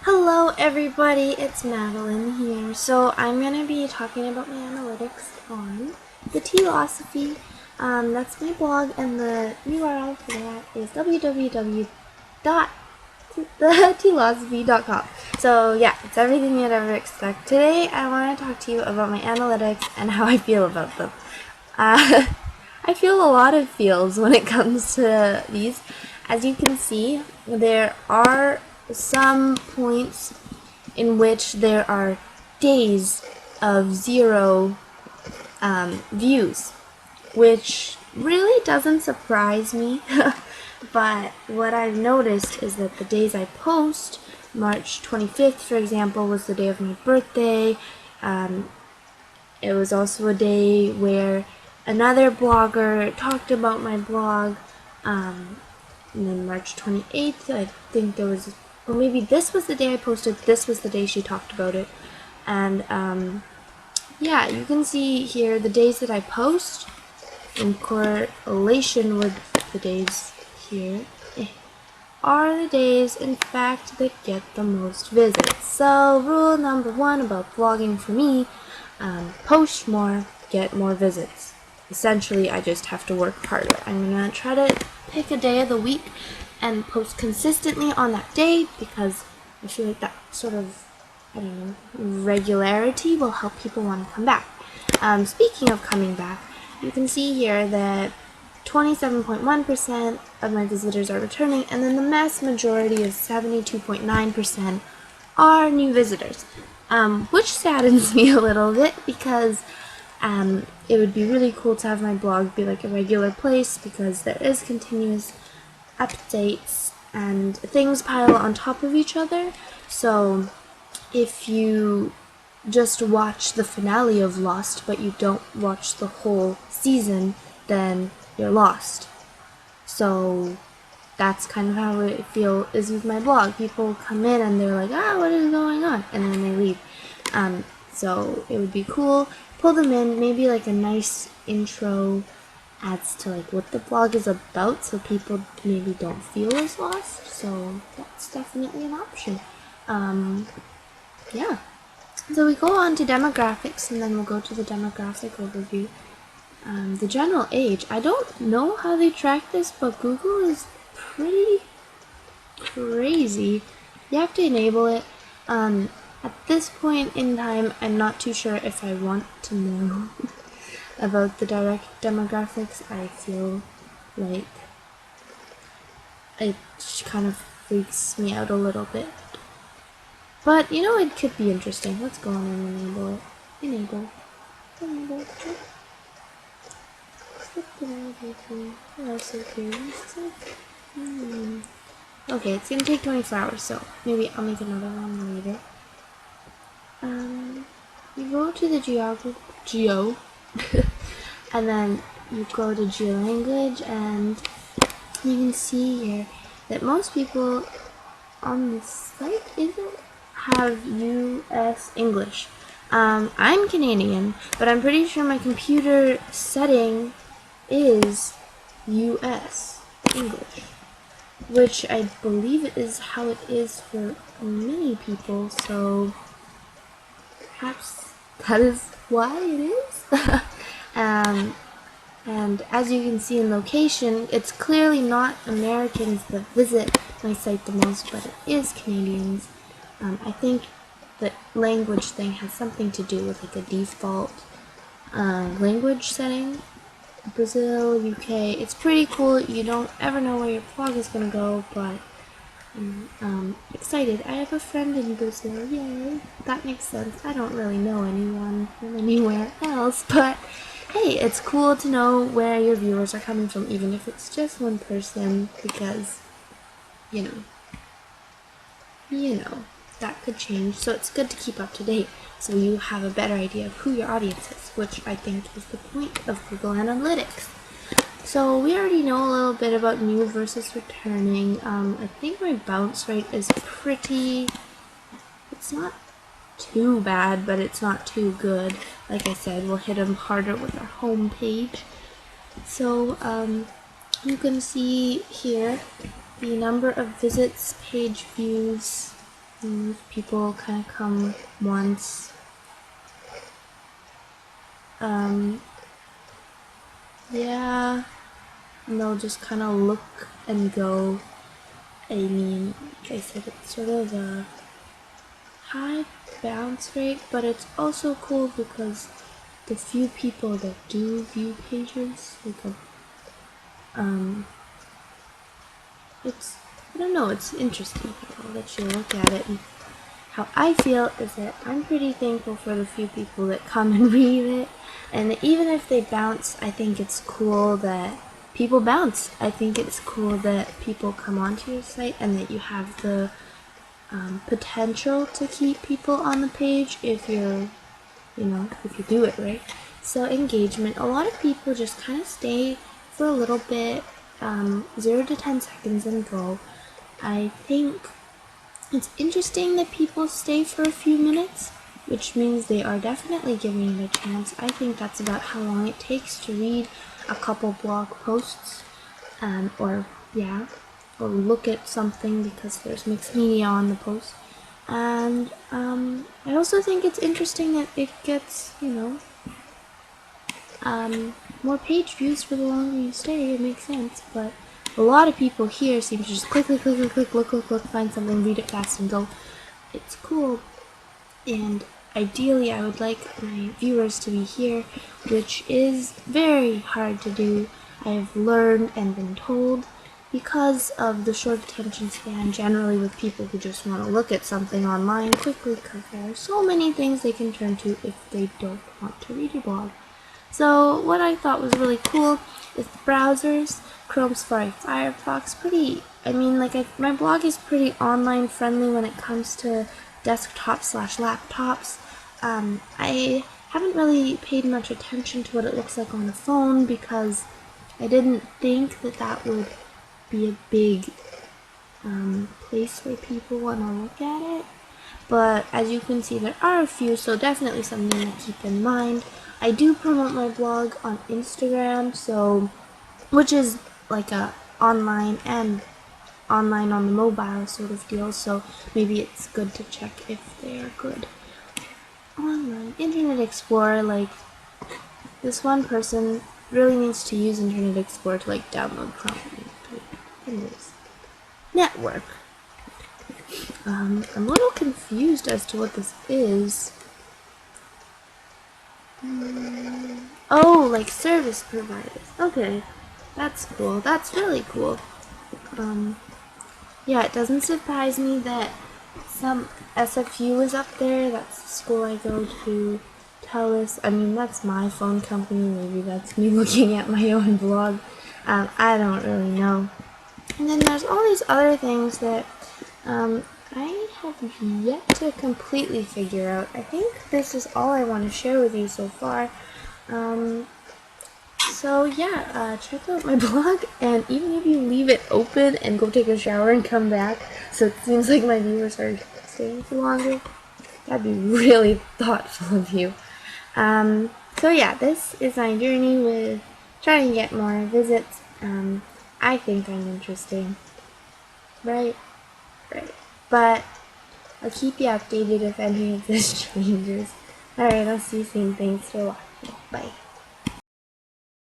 Hello everybody, it's Madeline here. So I'm going to be talking about my analytics on TheTealosophy. That's my blog, and the URL for that is www.thetealosophy.com. So yeah, it's everything you'd ever expect. Today I want to talk to you about my analytics and how I feel about them. I feel a lot of feels when it comes to these. As you can see, there are some points in which there are days of zero views, which really doesn't surprise me. But what I've noticed is that the days I post, March 25th, for example, was the day of my birthday. It was also a day where another blogger talked about my blog. And then March 28th, I think there was, or maybe this was the day I posted, this was the day she talked about it. And yeah, you can see here the days that I post in correlation with the days here are the days, in fact, that get the most visits. So rule number one about blogging for me, post more, get more visits. Essentially, I just have to work harder. I'm gonna try to pick a day of the week and post consistently on that day, because I feel like that sort of, I don't know, regularity will help people want to come back. Speaking of coming back, you can see here that 27.1% of my visitors are returning, and then the mass majority of 72.9% are new visitors, which saddens me a little bit, because it would be really cool to have my blog be like a regular place, because there is continuous updates and things pile on top of each other. So if you just watch the finale of Lost but you don't watch the whole season, then you're lost. So that's kind of how I feel is with my blog. People come in and they're like, what is going on? And then they leave. So it would be cool, pull them in, maybe like a nice intro adds to like what the blog is about, so people maybe don't feel as lost. So that's definitely an option. Yeah. So we go on to demographics, and then we'll go to the demographic overview. The general age, I don't know how they track this, but Google is pretty crazy. You have to enable it. At this point in time, I'm not too sure if I want to know about the direct demographics. I feel like it kind of freaks me out a little bit. But, you know, it could be interesting. Let's go on and enable it. Enable. Okay, it's gonna take 24 hours, so maybe I'll make another one later. You go to the geo, and then you go to geolanguage, and you can see here that most people on this site have US English. I'm Canadian, but I'm pretty sure my computer setting is US English, which I believe is how it is for many people, so perhaps that is why it is. And as you can see in location, it's clearly not Americans that visit my site the most, but it is Canadians. I think the language thing has something to do with like a default language setting. Brazil, UK, it's pretty cool. You don't ever know where your blog is gonna go, but I'm excited. I have a friend in Brazil, yay! That makes sense. I don't really know anyone from anywhere else, but hey, it's cool to know where your viewers are coming from, even if it's just one person, because, you know, that could change. So it's good to keep up to date, so you have a better idea of who your audience is, which I think is the point of Google Analytics. So we already know a little bit about new versus returning. I think my bounce rate is pretty, it's not too bad, but it's not too good. Like I said, we'll hit them harder with our home page. So you can see here the number of visits, page views, People kind of come once. Yeah, and they'll just kind of look and go. I mean, like I said, it's sort of a high bounce rate, but it's also cool because the few people that do view pages, it's, I don't know, it's interesting. I'll let you look at it. And how I feel is that I'm pretty thankful for the few people that come and read it, and even if they bounce, I think it's cool that people bounce. I think it's cool that people come onto your site and that you have the potential to keep people on the page if you're, if you do it right. So engagement, a lot of people just kind of stay for a little bit, 0 to 10 seconds and go. I think it's interesting that people stay for a few minutes, which means they are definitely giving it a chance. I think that's about how long it takes to read a couple blog posts, or look at something because there's mixed media on the post. And I also think it's interesting that it gets, more page views for the longer you stay. It makes sense, but a lot of people here seem to just click, look, find something, read it fast, and go. It's cool, and ideally I would like my viewers to be here, which is very hard to do. I have learned and been told, because of the short attention span generally with people who just want to look at something online quickly, because there are so many things they can turn to if they don't want to read your blog. So what I thought was really cool is the browsers, Chrome, Safari, Firefox, my blog is pretty online friendly when it comes to desktop/laptops. I haven't really paid much attention to what it looks like on a phone because I didn't think that would be a big place where people want to look at it. But as you can see, there are a few, so definitely something to keep in mind. I do promote my blog on Instagram, which is like a online and online on the mobile sort of deal, so maybe it's good to check if they are good. Online Internet Explorer, this one person really needs to use Internet Explorer to download Chrome. Anyways, network. I'm a little confused as to what this is. Oh, service providers. Okay, that's cool. That's really cool. Yeah, it doesn't surprise me that some SFU is up there. That's the school I go to. That's my phone company. Maybe that's me looking at my own blog. I don't really know. And then there's all these other things that I have yet to completely figure out. I think this is all I want to share with you so far. Check out my blog, and even if you leave it open and go take a shower and come back, so it seems like my viewers are staying for longer, that'd be really thoughtful of you. This is my journey with trying to get more visits. I think I'm interesting. Right. But I'll keep you updated if any of this changes. Alright, I'll see you soon. Thanks for watching. Bye.